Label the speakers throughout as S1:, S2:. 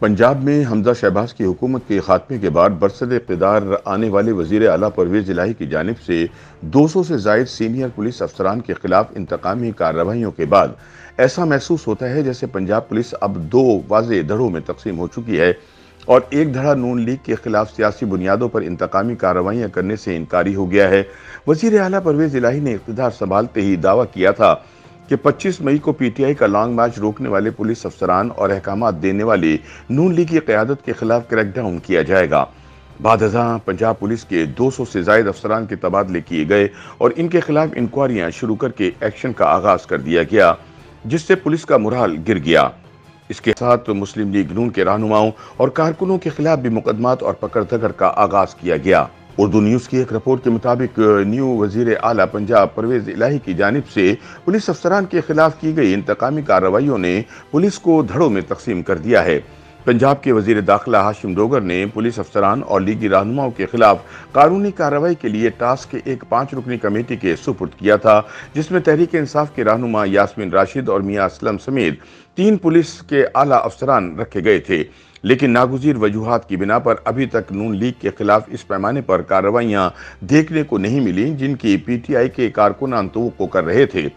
S1: पंजाब में हमजा शहबाज की हुकूमत के खात्मे के बाद बरसर इक़्तिदार आने वाले वज़ीर आला परवेज़ इलाही की जानिब से 200 से ज़ायद सीनियर पुलिस अफसरान के खिलाफ इंतकामी कार्रवाइयों के बाद ऐसा महसूस होता है जैसे पंजाब पुलिस अब दो वाज़ेह धड़ों में तकसीम हो चुकी है और एक धड़ा नून लीग के खिलाफ सियासी बुनियादों पर इंतकामी कार्रवाइयाँ करने से इनकारी हो गया है। वज़ीर आला परवेज़ इलाही ने इक़्तिदार संभालते ही दावा किया था कि 25 मई को पीटीआई का लॉन्ग मार्च रोकने वाले पुलिस अफसरान और अहकामात देने वाली नून लीग की क़यादत के खिलाफ क्रैकडाउन किया जाएगा। बाद पंजाब पुलिस के 200 से ज़ायद अफसरान के तबादले किए गए और इनके खिलाफ इंक्वायरियां शुरू करके एक्शन का आगाज कर दिया गया, जिससे पुलिस का मुराल गिर गया। इसके साथ मुस्लिम लीग नून के रहनुमाओं और कारकुनों के खिलाफ भी मुकदमात और पकड़ धकड़ का आगाज किया गया। उर्दू न्यूज़ की एक रिपोर्ट के मुताबिक न्यू वज़ीर आला पंजाब परवेज़ इलाही की जानिब से पुलिस अफसरान के खिलाफ की गई इंतकामी कार्रवाइयों ने पुलिस को धड़ों में तकसीम कर दिया है। पंजाब के वज़ीर दाखिला हाशिम डोगर ने पुलिस अफसरान और लीगी रहनुमाओं के खिलाफ कानूनी कार्रवाई के लिए टास्क के एक 5 रुकनी कमेटी के सुपुर्द किया था, जिसमें तहरीक इंसाफ के रहनुमा यास्मीन राशिद और मियां असलम समेत 3 पुलिस के आला अफसरान रखे गए थे। लेकिन नागुज़ीर वजूहात की बिना पर अभी तक नून लीग के खिलाफ इस पैमाने पर कार्रवाइयाँ देखने को नहीं मिली जिनकी पीटीआई के कारकुनान तवक्को कर रहे थे।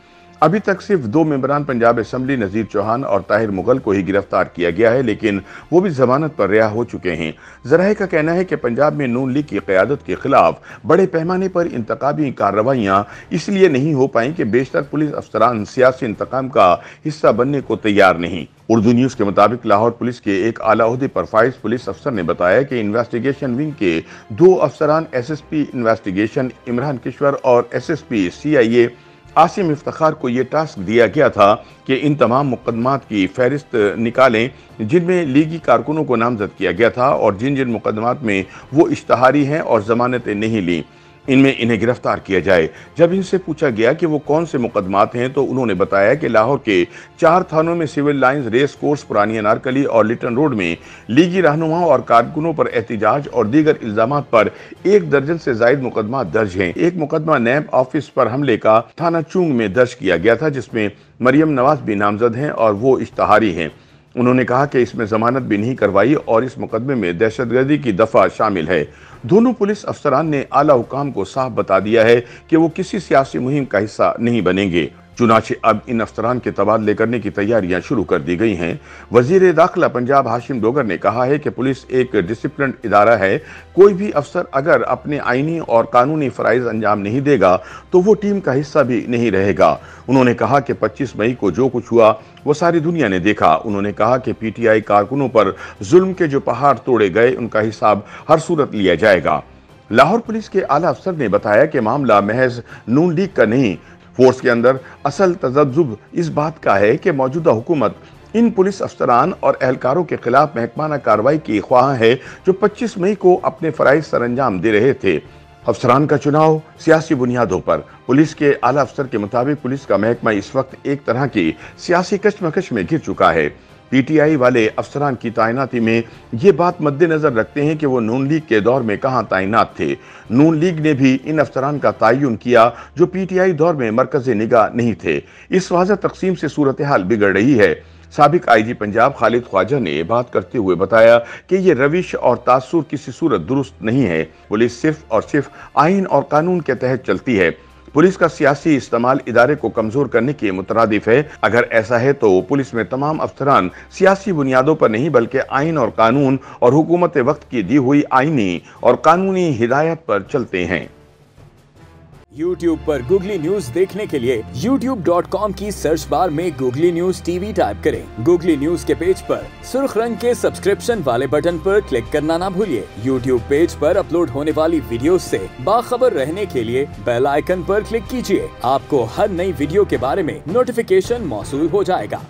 S1: अभी तक सिर्फ 2 मेंबरान पंजाब असेंबली नज़ीर चौहान और ताहिर मुगल को ही गिरफ्तार किया गया है, लेकिन वो भी जमानत पर रिहा हो चुके हैं। ज़राए का कहना है कि पंजाब में नून लीग की क़यादत के खिलाफ बड़े पैमाने पर इंतकामी कार्रवाइयाँ इसलिए नहीं हो पाई कि बेशतर पुलिस अफसरान सियासी इंतकाम का हिस्सा बनने को तैयार नहीं। उर्दू न्यूज़ के मुताबिक लाहौर पुलिस के एक आला ओहदे पर फाइज पुलिस अफसर ने बताया कि इन्वेस्टिगेशन विंग के 2 अफसरान एसएसपी इन्वेस्टिगेशन इमरान किश्वर और एसएसपी सीआईए आसिम इफ्तिखार को ये टास्क दिया गया था कि इन तमाम मुकदमात की फहरिस्त निकालें जिनमें लीगी कारकुनों को नामजद किया गया था और जिन जिन मुकदमात में वो इश्तहारी हैं और जमानतें नहीं लीं, इनमें इन्हें गिरफ्तार किया जाए। जब इनसे पूछा गया कि वो कौन से मुकदमात हैं तो उन्होंने बताया कि लाहौर के 4 थानों में सिविल लाइंस, रेस कोर्स, पुरानी अनारकली और लिटन रोड में लीगी रहनुमाओं और कारकुनों पर एहतिजाज और दीगर इल्जामात पर 1 दर्जन से ज़ायद मुकदमा दर्ज हैं। एक मुकदमा नैब ऑफिस पर हमले का थाना चुंग में दर्ज किया गया था, जिसमें मरियम नवाज भी नामजद हैं और वो इश्तहारी हैं। उन्होंने कहा कि इसमें जमानत भी नहीं करवाई और इस मुकदमे में दहशतगर्दी की दफा शामिल है। दोनों पुलिस अफसरान ने आला हुकाम को साफ बता दिया है कि वो किसी सियासी मुहिम का हिस्सा नहीं बनेंगे। चुनाचे अब इन अफसरान के तबादले करने की तैयारियां शुरू कर दी गई हैं। वज़ीर दाखिला पंजाब हाशिम डोगर ने कहा है कि पुलिस एक डिसिप्लिन इदारा है। कोई भी अफसर अगर अपने आईनी और कानूनी फ़राइज़ अंजाम नहीं देगा तो वो टीम का हिस्सा भी नहीं रहेगा। उन्होंने कहा कि 25 मई को जो कुछ हुआ वो सारी दुनिया ने देखा। उन्होंने कहा कि पीटीआई कारकुनों पर जुल्म के जो पहाड़ तोड़े गए उनका हिसाब हर सूरत लिया जाएगा। लाहौर पुलिस के आला अफसर ने बताया कि मामला महज नून लीग का नहीं, फोर्स के अंदर असल तजब्जुब इस बात का है कि मौजूदा हुकूमत इन पुलिस अफसरान और एहलकारों के खिलाफ महकमाना कार्रवाई की ख्वाह है जो 25 मई को अपने फ़राइज़ सरअंजाम दे रहे थे। अफसरान का चुनाव सियासी बुनियादों पर। पुलिस के आला अफसर के मुताबिक पुलिस का महकमा इस वक्त एक तरह की सियासी कशमकश में घिर चुका है। पीटीआई वाले अफसरान की तैनाती में ये बात मद्देनजर रखते हैं कि वो नून लीग के दौर में कहाँ तैनात थे। नून लीग ने भी इन अफसरान का तयन किया जो पीटीआई दौर में मरकज़ निगाह नहीं थे। इस वाज़ह तकसीम से सूरत हाल बिगड़ रही है। साबिक आईजी पंजाब खालिद ख्वाजा ने बात करते हुए बताया कि ये रविश और तासुर किसी सूरत दुरुस्त नहीं है। पुलिस सिर्फ और सिर्फ आइन और कानून के तहत चलती है। पुलिस का सियासी इस्तेमाल इदारे को कमजोर करने के मुतरादिफ है। अगर ऐसा है तो पुलिस में तमाम अफसरान सियासी बुनियादों पर नहीं बल्कि आइन और कानून और हुकूमत वक्त की दी हुई आइनी और कानूनी हिदायत पर चलते हैं।
S2: YouTube पर गूगली न्यूज देखने के लिए youtube.com की सर्च बार में गूगली न्यूज टीवी टाइप करें। गूगली न्यूज के पेज पर सुर्ख रंग के सब्सक्रिप्शन वाले बटन पर क्लिक करना ना भूलिए। YouTube पेज पर अपलोड होने वाली वीडियो से बाखबर रहने के लिए बेल आइकन पर क्लिक कीजिए। आपको हर नई वीडियो के बारे में नोटिफिकेशन मौसूल हो जाएगा।